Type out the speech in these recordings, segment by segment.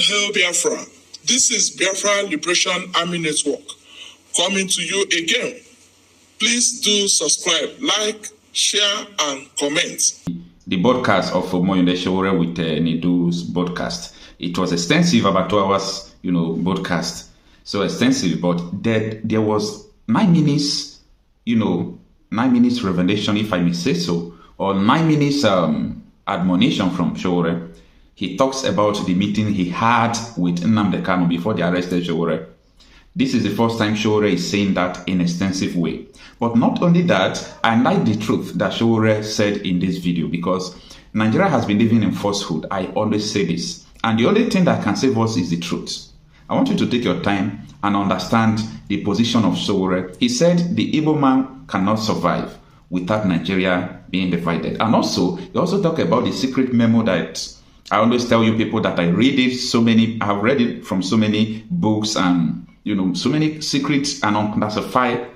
Hail Biafra. This is Biafra Liberation Army Network coming to you again. Please do subscribe, like, share, and comment. The broadcast of Moyonde Sowore with Nidu's broadcast. It was extensive, about 2 hours, broadcast. So extensive, but there was 9 minutes, 9 minutes revelation, if I may say so, or 9 minutes admonition from Sowore. He talks about the meeting he had with Nnamdi Kanu before they arrested Sowore. This is the first time Sowore is saying that in an extensive way. But not only that, I like the truth that Sowore said in this video, because Nigeria has been living in falsehood. I always say this. And the only thing that can save us is the truth. I want you to take your time and understand the position of Sowore. He said the Igbo man cannot survive without Nigeria being divided. And also, he also talked about the secret memo that I always tell you people that I read it, I've read it from so many books and, so many secrets and unclassified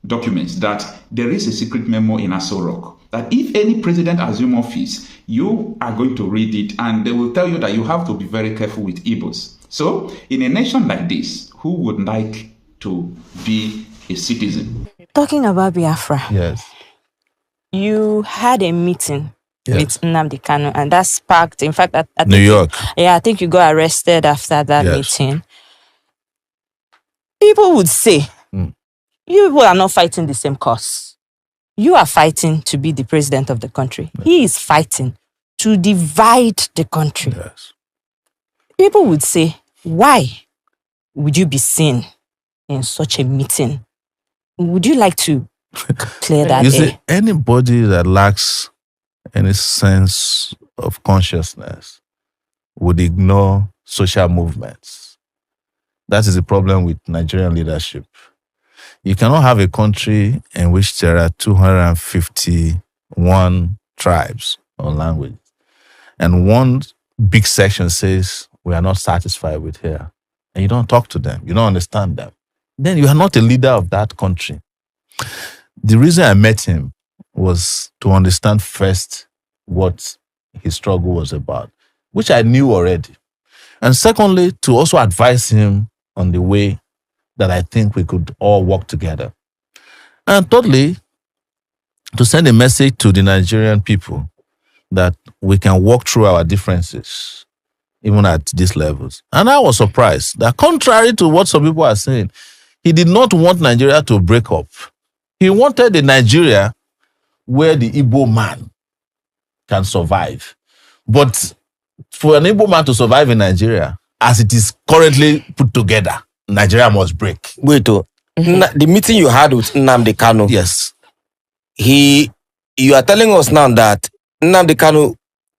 documents, that there is a secret memo in Aso Rock that if any president assumes office, you are going to read it and they will tell you that you have to be very careful with Igbos. So in a nation like this, who would like to be a citizen? Talking about Biafra. Yes. You had a meeting. Yes. With Nnamdi Kanu, and that sparked, in fact, I New York. I think you got arrested after that meeting. People would say, you people are not fighting the same cause. You are fighting to be the president of the country. Yes. He is fighting to divide the country. Yes. People would say, why would you be seen in such a meeting? Would you like to clear that? You see, anybody that lacks any sense of consciousness would ignore social movements. That is the problem with Nigerian leadership. You cannot have a country in which there are 251 tribes or languages, and one big section says, we are not satisfied with here, and you don't talk to them, you don't understand them. Then you are not a leader of that country. The reason I met him was to understand first what his struggle was about, which I knew already. And secondly, to also advise him on the way that I think we could all work together. And thirdly, to send a message to the Nigerian people that we can walk through our differences, even at these levels. And I was surprised that, contrary to what some people are saying, he did not want Nigeria to break up. He wanted a Nigeria where the Igbo man can survive. But for an Igbo man to survive in Nigeria, as it is currently put together, Nigeria must break. Wait, the meeting you had with Nnamdi Kanu. Yes. You are telling us now that Nnamdi Kanu,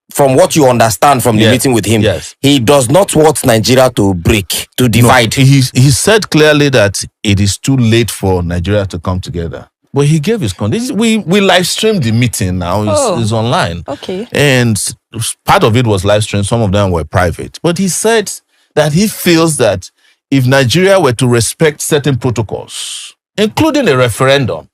from what you understand from the meeting with him, he does not want Nigeria to break, to divide. No, he said clearly that it is too late for Nigeria to come together. But he gave his conditions. We live streamed the meeting now. It's online. Okay. And part of it was live streamed. Some of them were private. But he said that he feels that if Nigeria were to respect certain protocols, including a referendum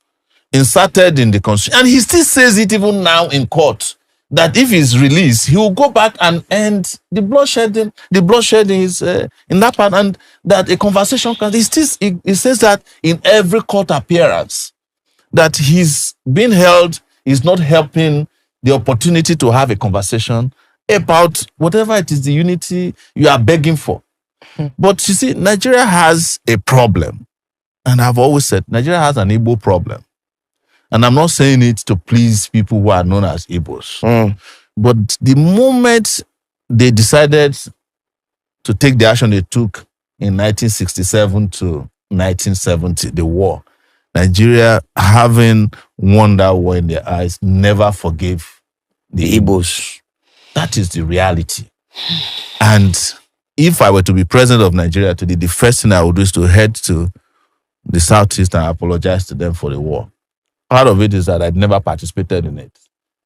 inserted in the constitution, and he still says it even now in court, that if he's released, he will go back and end the bloodshed. The bloodshed is in that part, and that a conversation can. He says that in every court appearance, that he's being held is not helping the opportunity to have a conversation about whatever it is, the unity you are begging for. But you see, Nigeria has a problem. And I've always said, Nigeria has an Igbo problem. And I'm not saying it to please people who are known as Igbos. But the moment they decided to take the action they took in 1967 to 1970, the war, Nigeria, having won that war in their eyes, never forgave the Igbos. That is the reality. And if I were to be president of Nigeria today, the first thing I would do is to head to the Southeast and apologize to them for the war. Part of it is that I'd never participated in it.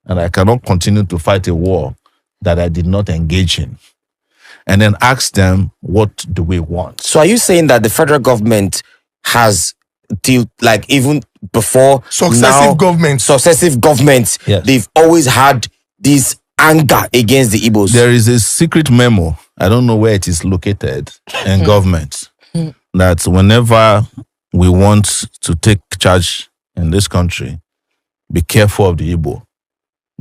And I cannot continue to fight a war that I did not engage in. And then ask them, what do we want? So are you saying that the federal government has, till like even before successive governments, they've always had this anger against the Igbos? There is a secret memo I don't know where it is located in government, that whenever we want to take charge in this country, be careful of the Igbo.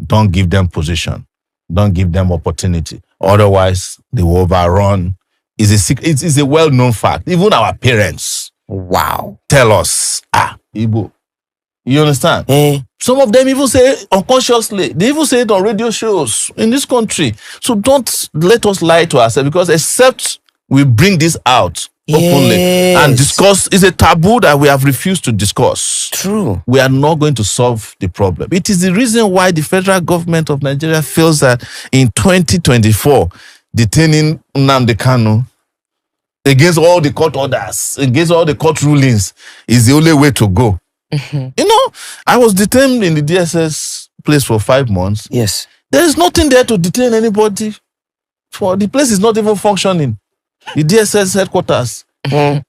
Don't give them position. Don't give them opportunity. Otherwise, they will overrun. It's a well-known fact. Even our parents tell us, Igbo. You understand? Some of them even say unconsciously. They even say it on radio shows in this country. So don't let us lie to ourselves, because except we bring this out openly and discuss, it's a taboo that we have refused to discuss. True. We are not going to solve the problem. It is the reason why the federal government of Nigeria feels that in 2024, detaining Nnamdi Kanu against all the court orders, against all the court rulings, is the only way to go. You know, I was detained in the DSS place for 5 months. Yes. There is nothing there to detain anybody. For the place is not even functioning. The DSS headquarters.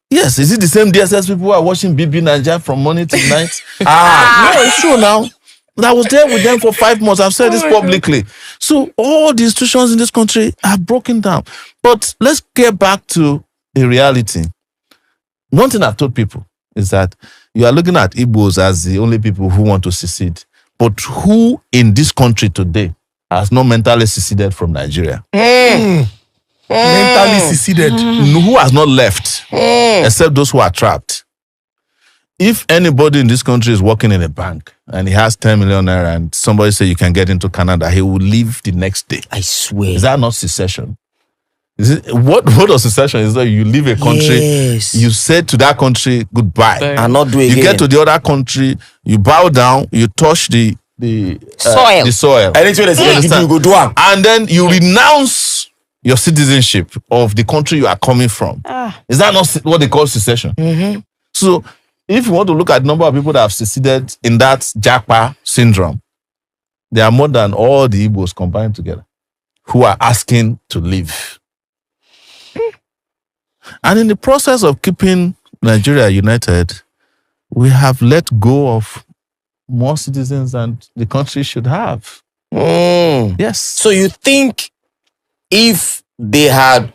Yes, is it the same DSS people who are watching BB Nigeria from morning till night? No, it's true now. I was there with them for 5 months. I've said this publicly. So all the institutions in this country are broken down. But let's get back to the reality. One thing I've told people is that you are looking at Igbos as the only people who want to secede. But who in this country today has not mentally seceded from Nigeria? Mentally seceded. Who has not left? Except those who are trapped. If anybody in this country is working in a bank and he has 10 million naira and somebody say you can get into Canada, he will leave the next day. I swear. Is that not secession? What does secession is that you leave a country, you say to that country goodbye, and not do it you again. get to the other country, you bow down, you touch the soil. Anything they say, you go do it. And then you renounce your citizenship of the country you are coming from. Is that not what they call secession? So if you want to look at the number of people that have seceded in that Japa syndrome, there are more than all the Igbos combined together who are asking to leave. And in the process of keeping Nigeria united, we have let go of more citizens than the country should have. Yes. So you think if they had,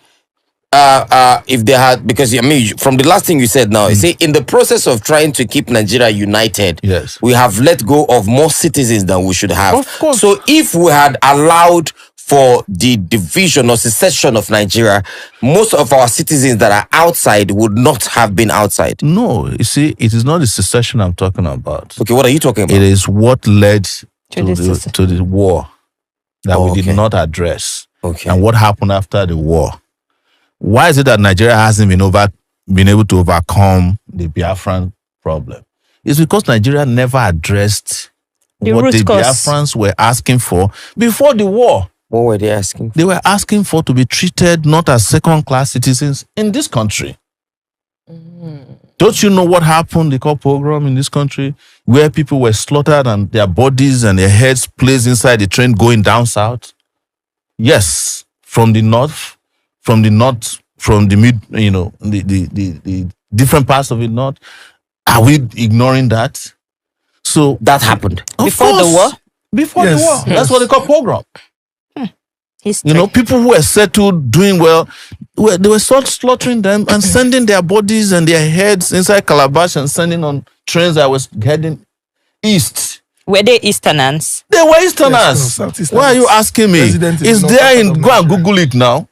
because I mean, from the last thing you said now, you say in the process of trying to keep Nigeria united, yes, we have let go of more citizens than we should have. Of course. So if we had allowed for the division or secession of Nigeria, most of our citizens that are outside would not have been outside. No, you see, it is not the secession I'm talking about. Okay, what are you talking about? It is what led to the war that we did not address. Okay. And what happened after the war. Why is it that Nigeria hasn't been able to overcome the Biafran problem? It's because Nigeria never addressed what the Biafrans were asking for before the war. What were they asking for? They were asking for to be treated not as second-class citizens in this country. Don't you know what happened, the called pogrom in this country, where people were slaughtered and their bodies and their heads placed inside the train going down south? Yes, from the north, from the mid, the different parts of the north. Are we ignoring that? So that happened before the war. Before the war, that's what they call pogrom. History. You know, people who were settled, doing well, they were slaughtering them and sending their bodies and their heads inside calabash and sending on trains that was heading east. Were they Easterners? They were Easterners. Yes, Why are you asking me? It's there in, go and Google it now.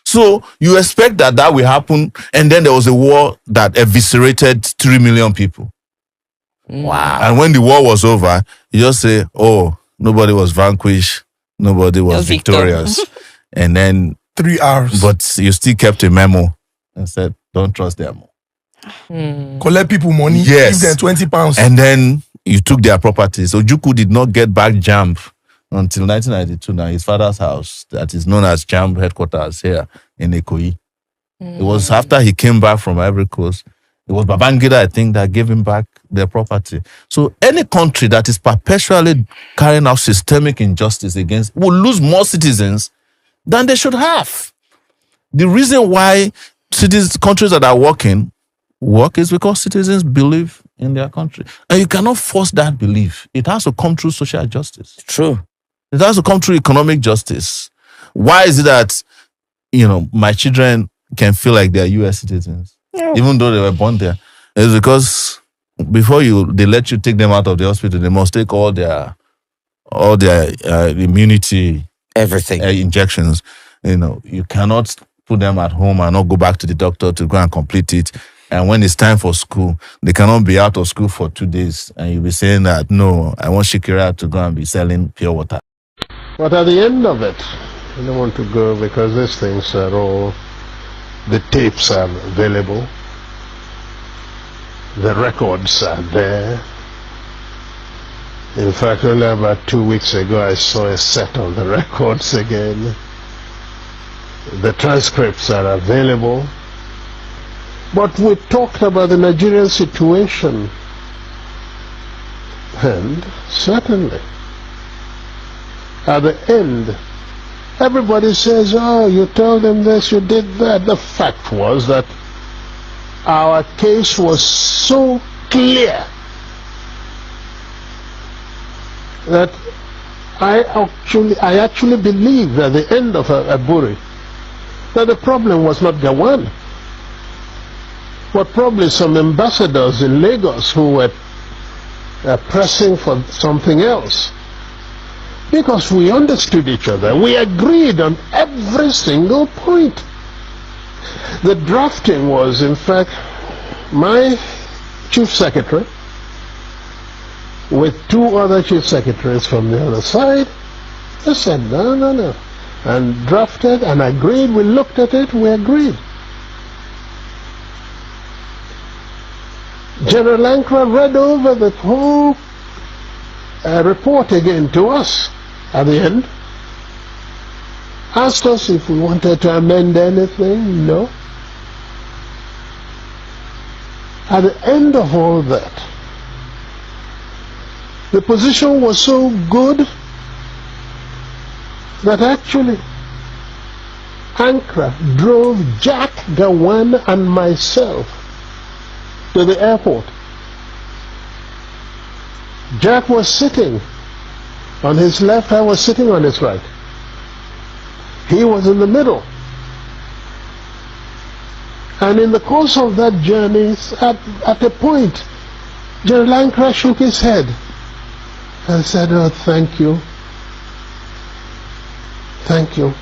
So you expect that will happen, and then there was a war that eviscerated 3 million people. Wow. And when the war was over, you just say, oh, nobody was vanquished, nobody was victorious. And then 3 hours. But you still kept a memo and said, don't trust them. Collect people money, yes, give them £20. And then you took their properties. So Ojukwu did not get back JAMB until 1992. Now his father's house, that is known as JAMB headquarters here in Ikoyi. It was after he came back from Ivory Coast. It was Babangida, I think, that gave him back their property. So any country that is perpetually carrying out systemic injustice against will lose more citizens than they should have. The reason why countries that are work is because citizens believe in their country. And you cannot force that belief. It has to come through social justice. True. It has to come through economic justice. Why is it that my children can feel like they are U.S. citizens, even though they were born there. It's because before they let you take them out of the hospital, they must take all their immunity, everything, injections. You cannot put them at home and not go back to the doctor to go and complete it. And when it's time for school, they cannot be out of school for 2 days. And you'll be saying that, no, I want Shikira to go and be selling pure water. But at the end of it, I don't want to go because these things are all, the tapes are available. The records are there. In fact, only about 2 weeks ago, I saw a set of the records again. The transcripts are available. But we talked about the Nigerian situation. And certainly, at the end, everybody says, oh, you told them this, you did that. The fact was that our case was so clear that I actually believed at the end of Aburi that the problem was not Gawan, but probably some ambassadors in Lagos who were pressing for something else. Because we understood each other. We agreed on every single point. The drafting was, in fact, my chief secretary with 2 other chief secretaries from the other side. They said, no. And drafted and agreed. We looked at it, we agreed. General Ankara read over the whole report again to us at the end. Asked us if we wanted to amend anything. No. At the end of all that, the position was so good that actually Ankara drove Jack, Gawan and myself to the airport. Jack was sitting on his left, I was sitting on his right. He was in the middle. And in the course of that journey, at a point, General Ankara shook his head and said, oh, thank you. Thank you.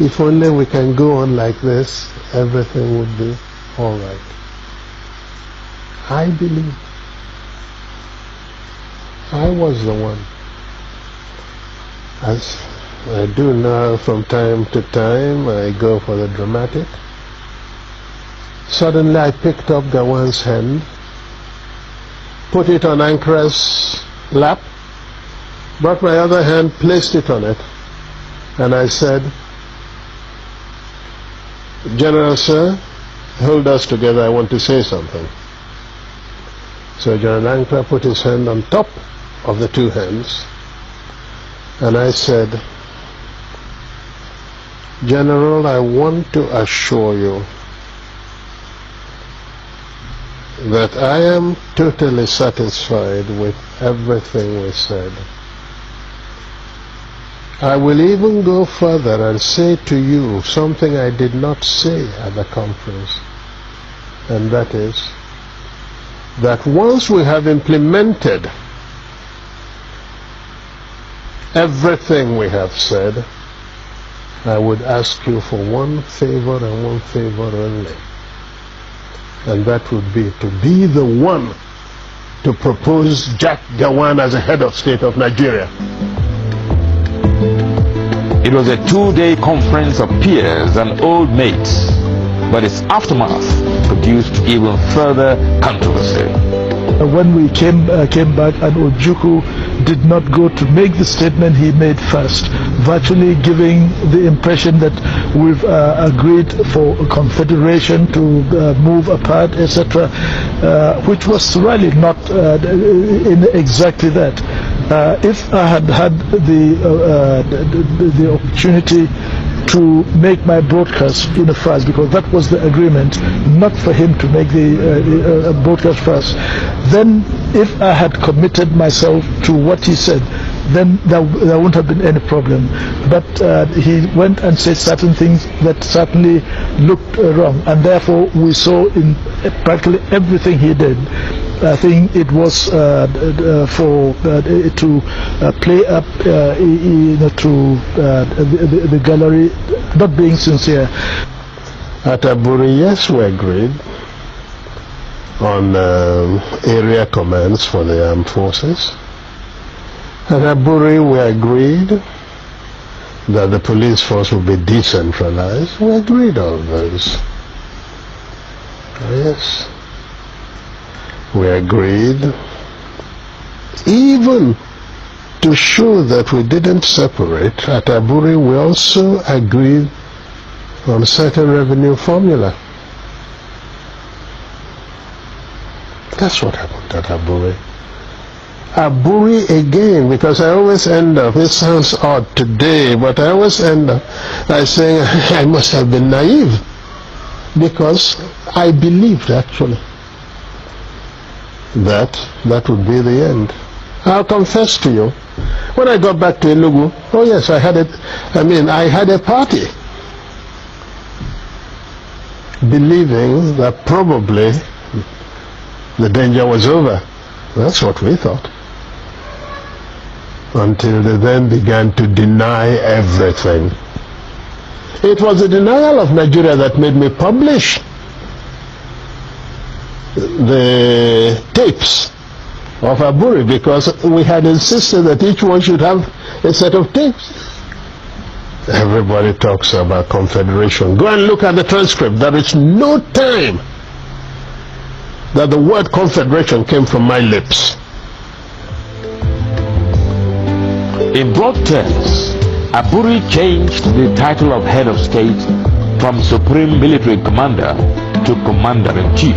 If only we can go on like this, everything would be all right. I believe I was the one. As I do now from time to time, I go for the dramatic. Suddenly I picked up Gawan's hand, put it on Ankara's lap, brought my other hand, placed it on it, and I said, General Sir, hold us together, I want to say something. So General Ankara put his hand on top of the 2 hands, and I said, General, I want to assure you that I am totally satisfied with everything we said. I will even go further and say to you something I did not say at the conference, and that is that once we have implemented everything we have said, I would ask you for one favor and one favor only, and that would be to be the one to propose Jack Gawan as a head of state of Nigeria. It was a 2-day conference of peers and old mates, but its aftermath produced even further controversy. When we came back and Ojukwu did not go to make the statement he made first, virtually giving the impression that we've agreed for a confederation to move apart, etc., which was really not in exactly that. If I had had the opportunity to make my broadcast in a first, because that was the agreement, not for him to make the broadcast first, then if I had committed myself to what he said, then there wouldn't have been any problem. But he went and said certain things that certainly looked wrong, and therefore we saw in practically everything he did, I think it was for to play up to the gallery, not being sincere. At Aburi, yes, we agreed on area commands for the armed forces. At Aburi, we agreed that the police force would be decentralized. We agreed on those. Yes. We agreed, even to show that we didn't separate, at Aburi we also agreed on a certain revenue formula. That's what happened at Aburi. Aburi again, because I always end up, it sounds odd today, but I always end up by saying I must have been naive, because I believed actually that would be the end. I'll confess to you, when I got back to Enugu, oh yes, I had a party, believing that probably the danger was over. That's what we thought. Until they then began to deny everything. It was the denial of Nigeria that made me publish the tapes of Aburi, because we had insisted that each one should have a set of tapes. Everybody talks about confederation. Go and look at the transcript. There is no time that the word confederation came from my lips. In broad terms, Aburi changed the title of head of state from Supreme Military Commander to Commander-in-Chief.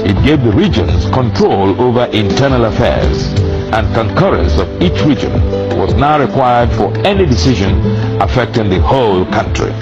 It gave the regions control over internal affairs, and concurrence of each region was now required for any decision affecting the whole country.